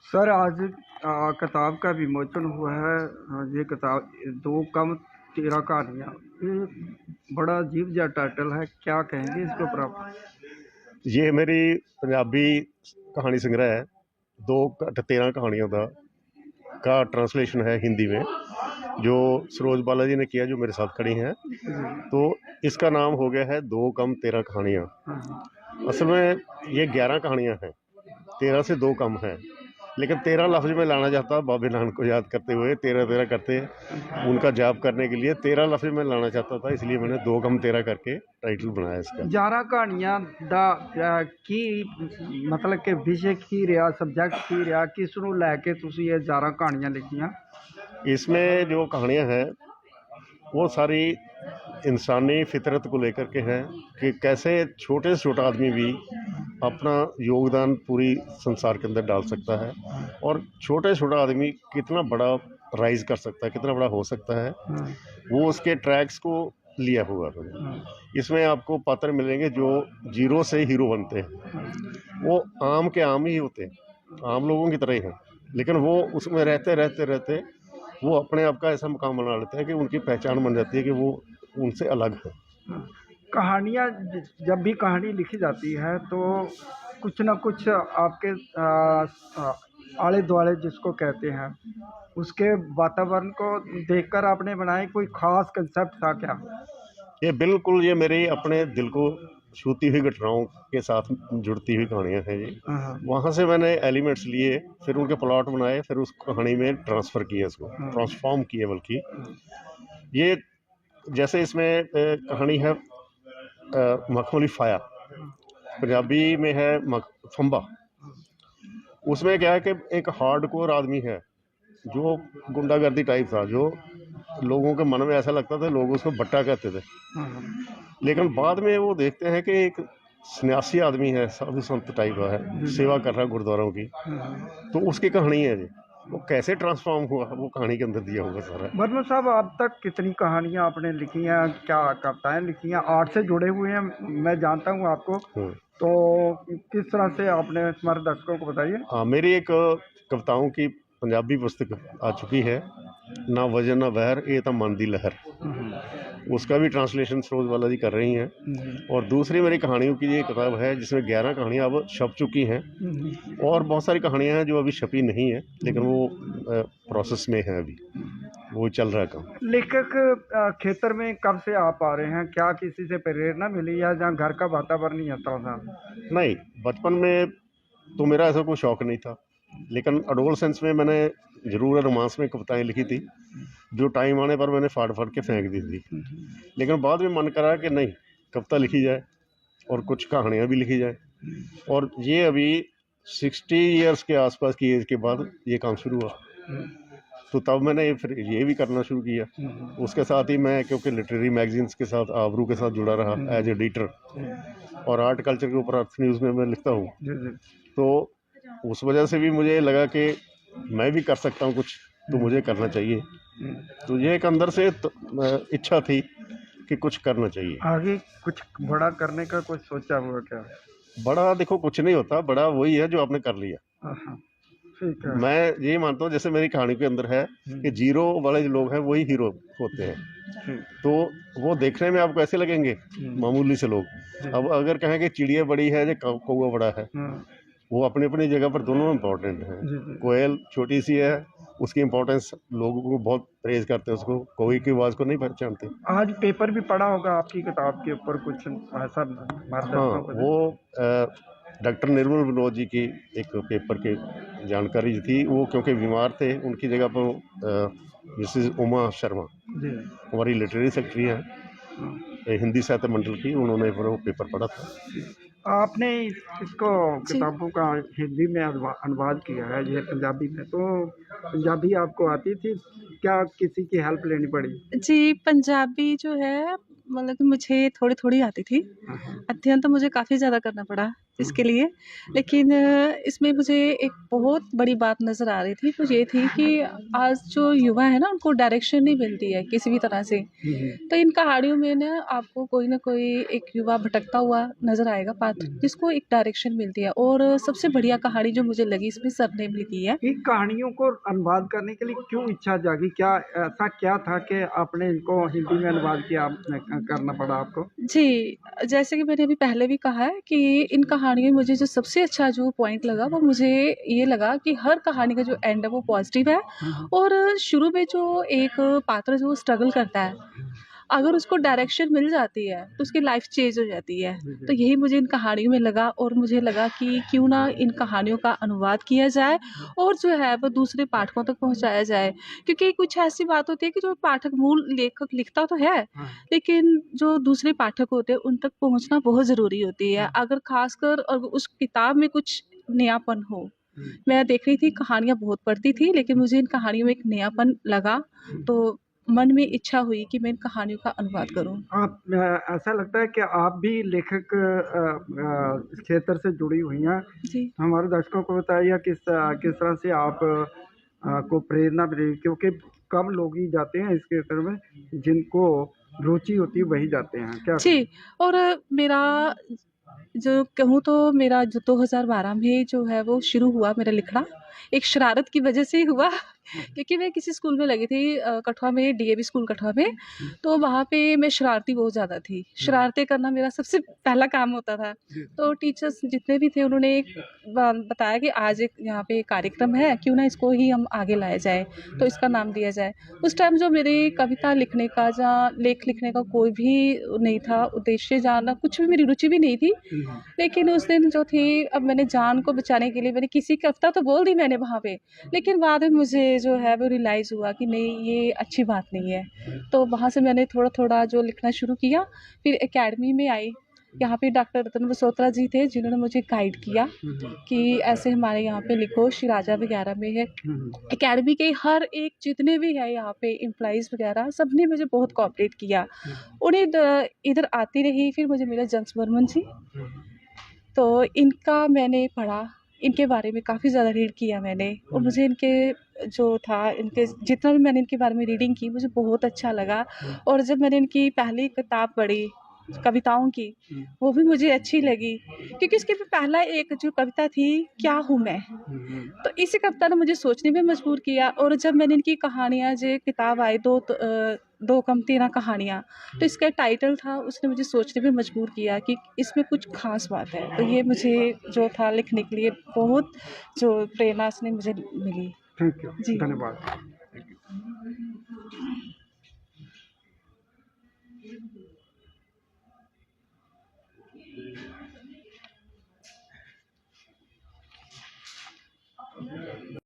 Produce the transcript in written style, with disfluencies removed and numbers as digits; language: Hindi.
सर आज किताब का विमोचन हुआ है। ये किताब दो कम 13 कहानियाँ। ये बड़ा अजीब सा टाइटल है, क्या कहेंगे इसके ऊपर आप? ये मेरी पंजाबी कहानी संग्रह है। 13 कहानियों का ट्रांसलेशन है हिंदी में, जो सरोज बालाजी ने किया, जो मेरे साथ खड़ी हैं। तो इसका नाम हो गया है 2 कम 13 कहानियाँ। असल में ये 11 कहानियाँ हैं, 13 से 2 कम हैं, लेकिन 13 लफ्ज में लाना चाहता, बाबे नानक को याद करते हुए 13-13 करते उनका जाप करने के लिए 13 लफ्ज में लाना चाहता था, इसलिए मैंने 2 कम 13 करके टाइटल बनाया इसका। 11 कहानियाँ दा की मतलब कि विषय की रहा, सब्जेक्ट की रहा, किस नूं लैके तुसीं ये 11 कहानियाँ लिखियां? इसमें जो कहानियाँ हैं वो सारी इंसानी फितरत को लेकर के हैं कि कैसे छोटे से छोटा आदमी भी अपना योगदान पूरी संसार के अंदर डाल सकता है, और छोटे से छोटा आदमी कितना बड़ा राइज कर सकता है, कितना बड़ा हो सकता है, वो उसके ट्रैक्स को लिया हुआ है। इसमें आपको पात्र मिलेंगे जो जीरो से हीरो बनते हैं। वो आम के आम ही होते हैं, आम लोगों की तरह ही हैं, लेकिन वो उसमें रहते रहते रहते वो अपने आप का ऐसा मुकाम बना लेते हैं कि उनकी पहचान बन जाती है कि वो उनसे अलग है। कहानियाँ जब भी कहानी लिखी जाती है तो कुछ ना कुछ आपके आले दुआले जिसको कहते हैं उसके वातावरण को देखकर आपने बनाए, कोई खास कंसेप्ट था क्या? ये मेरे अपने दिल को छूती हुई घटनाओं के साथ जुड़ती हुई कहानियाँ हैं ये। वहाँ से मैंने एलिमेंट्स लिए, फिर उनके प्लॉट बनाए, फिर उस कहानी में ट्रांसफ़र किया, इसको ट्रांसफॉर्म किया। बल्कि ये जैसे इसमें कहानी है मखमली फाया, पंजाबी में है फंबा। उसमें क्या है कि एक हार्डकोर आदमी है जो गुंडागर्दी टाइप था, जो लोगों के मन में ऐसा लगता था, लोग उसको बट्टा कहते थे। लेकिन बाद में वो देखते हैं कि एक सन्यासी आदमी है, साधु संत टाइप का है, सेवा कर रहा है गुरुद्वारों की। तो उसकी कहानी है जी, वो कैसे ट्रांसफॉर्म हुआ वो कहानी के अंदर दिया हुआ सारा। बर्मन साहब, अब तक कितनी कहानियाँ आपने लिखी हैं, क्या कविताएं लिखी हैं? आर्ट से जुड़े हुए हैं, मैं जानता हूँ आपको, तो किस तरह से आपने हमारे दर्शकों को बताइए। हाँ, मेरी एक कविताओं की पंजाबी पुस्तक आ चुकी है, ना वजन ना बहर ये तो मन दी लहर। उसका भी ट्रांसलेशन सरोज बालाजी कर रही हैं। और दूसरी मेरी कहानियों की ये किताब है जिसमें 11 कहानियाँ अब छप चुकी हैं, और बहुत सारी कहानियाँ हैं जो अभी छपी नहीं है, लेकिन वो प्रोसेस में है, अभी वो चल रहा है काम। लेखक क्षेत्र में कब से आप आ रहे हैं? क्या किसी से प्रेरणा मिली या जहाँ घर का वातावरण ही था साहब? नहीं, बचपन में तो मेरा ऐसा कोई शौक नहीं था, लेकिन अडोलसेंस में मैंने ज़रूर रोमांस में कविताएं लिखी थी, जो टाइम आने पर मैंने फाड़ फाड़ के फेंक दी थी। लेकिन बाद में मन करा कि नहीं, कविता लिखी जाए और कुछ कहानियाँ भी लिखी जाए। और ये अभी 60 ईयर्स के आसपास की एज के बाद ये काम शुरू हुआ, तो तब मैंने फिर ये भी करना शुरू किया। उसके साथ ही मैं, क्योंकि लिटरेरी मैगजीन्स के साथ, आबरू के साथ जुड़ा रहा एज एडिटर, और आर्ट कल्चर के ऊपर अर्थ न्यूज़ में मैं लिखता हूँ, तो उस वजह से भी मुझे लगा कि मैं भी कर सकता हूँ कुछ, तो मुझे करना चाहिए। तो ये एक अंदर से इच्छा थी कि कुछ करना चाहिए। आगे कुछ बड़ा करने का कुछ सोचा हुआ क्या? बड़ा देखो कुछ नहीं होता, बड़ा वही है जो आपने कर लिया। ठीक है। मैं ये मानता हूँ, जैसे मेरी कहानी के अंदर है कि जीरो वाले जो लोग हैं वही हीरो होते हैं। तो वो देखने में आपको ऐसे लगेंगे मामूली से लोग। अब अगर कहें कि चिड़िया बड़ी है या कौवा बड़ा है, वो अपनी अपनी जगह पर दोनों इम्पोर्टेंट हैं। कोयल छोटी सी है, उसकी इम्पोर्टेंस लोगों को बहुत प्रेज करते हैं, उसको कोई की आवाज़ को नहीं पहचानते। आज पेपर भी पढ़ा होगा आपकी किताब के ऊपर कुछ ऐसा? हाँ, वो डॉक्टर निर्मल विनोद जी की एक पेपर के जानकारी थी। वो क्योंकि बीमार थे, उनकी जगह पर मिसेस उमा शर्मा हमारी लिटरेरी सेक्रेटरी हैं, हिंदी साहित्य मंडल की, उन्होंने फिर वो पेपर पढ़ा था। आपने इसको किताबों का हिंदी में अनुवाद किया है, ये पंजाबी में, तो पंजाबी आपको आती थी क्या, किसी की हेल्प लेनी पड़ी? जी, पंजाबी जो है मतलब कि मुझे थोड़ी-थोड़ी आती थी। अध्ययन तो मुझे काफ़ी ज़्यादा करना पड़ा इसके लिए, लेकिन इसमें मुझे एक बहुत बड़ी बात नज़र आ रही थी, वो ये थी कि आज जो युवा है ना, उनको डायरेक्शन नहीं मिलती है किसी भी तरह से। तो इन कहानियों में ना आपको कोई न कोई एक युवा भटकता हुआ नज़र आएगा पात्र, जिसको एक डायरेक्शन मिलती है। और सबसे बढ़िया कहानी जो मुझे लगी इसमें सरनेम लिखी है। इन कहानियों को अनुवाद करने के लिए क्यों इच्छा जागी? क्या ऐसा क्या था कि आपने इनको हिंदी में अनुवाद किया, करना पड़ा आपको? जी, जैसे कि मैंने अभी पहले भी कहा है कि इन कहानियों में मुझे जो सबसे अच्छा जो पॉइंट लगा, वो मुझे ये लगा कि हर कहानी का जो एंड है वो पॉज़िटिव है। और शुरू में जो एक पात्र जो स्ट्रगल करता है, अगर उसको डायरेक्शन मिल जाती है तो उसकी लाइफ़ चेंज हो जाती है। तो यही मुझे इन कहानियों में लगा, और मुझे लगा कि क्यों ना इन कहानियों का अनुवाद किया जाए और जो है वो दूसरे पाठकों तक पहुँचाया जाए। क्योंकि कुछ ऐसी बात होती है कि जो पाठक मूल लेखक लिखता तो है, लेकिन जो दूसरे पाठक होते हैं उन तक पहुँचना बहुत ज़रूरी होती है। अगर ख़ासकर अगर उस किताब में कुछ नयापन हो। मैं देख रही थी, कहानियाँ बहुत पढ़ती थी, लेकिन मुझे इन कहानियों में एक नयापन लगा, तो मन में इच्छा हुई कि मैं इन कहानियों का अनुवाद करूँ। आप ऐसा लगता है कि आप भी लेखक इस क्षेत्र से जुड़ी हुई हैं। जी। हमारे दर्शकों को बताइए किस तरह से आप को प्रेरणा मिली, क्योंकि कम लोग ही जाते हैं इस क्षेत्र में, जिनको रुचि होती है वही जाते हैं। क्या जी, और मेरा जो कहूँ तो मेरा जो 2012 में जो है वो शुरू हुआ मेरा लिखना, एक शरारत की वजह से ही हुआ। क्योंकि मैं किसी स्कूल में लगी थी, कठुआ में, डीएवी स्कूल कठुआ में। तो वहाँ पे मैं शरारती बहुत ज़्यादा थी। शरारतें करना मेरा सबसे पहला काम होता था। तो टीचर्स जितने भी थे उन्होंने एक बताया कि आज एक यहाँ पे कार्यक्रम है, क्यों ना इसको ही हम आगे लाया जाए, तो इसका नाम दिया जाए। उस टाइम जो मेरी कविता लिखने का या लेख लिखने का कोई भी नहीं था, उद्देश्य जानना कुछ भी, मेरी रुचि भी नहीं थी। लेकिन उस दिन जो थी, अब मैंने जान को बचाने के लिए मैंने किसी कविता तो बोल दी मैंने वहाँ पे, लेकिन बाद में मुझे जो है वो रियलाइज़ हुआ कि नहीं, ये अच्छी बात नहीं है। तो वहाँ से मैंने थोड़ा-थोड़ा जो लिखना शुरू किया, फिर एकेडमी में आई। यहाँ पे डॉक्टर रतन बसोत्रा जी थे जिन्होंने मुझे गाइड किया कि ऐसे हमारे यहाँ पे लिखो, शिराजा वगैरह में है। एकेडमी के हर एक जितने भी है यहाँ पे एम्प्लॉइज़ वगैरह, सबने मुझे बहुत कोऑपरेट किया। उन्हें इधर आती रही, फिर मुझे मिला जंस बर्मन जी। तो इनका मैंने पढ़ा, इनके बारे में काफ़ी ज़्यादा रीड किया मैंने, और मुझे इनके जो था, इनके जितना भी मैंने इनके बारे में रीडिंग की, मुझे बहुत अच्छा लगा। और जब मैंने इनकी पहली किताब पढ़ी कविताओं की, वो भी मुझे अच्छी लगी, क्योंकि इसके भी पहला एक जो कविता थी, क्या हूँ मैं? तो इसी कविता ने मुझे सोचने पे मजबूर किया। और जब मैंने इनकी कहानियाँ, जो किताब आई, दो कम 13 कहानियाँ, तो इसका टाइटल था, उसने मुझे सोचने पे मजबूर किया कि इसमें कुछ ख़ास बात है। तो ये मुझे जो था लिखने के लिए बहुत जो प्रेरणा इसने मुझे मिली। थैंक यू, जी। धन्यवाद।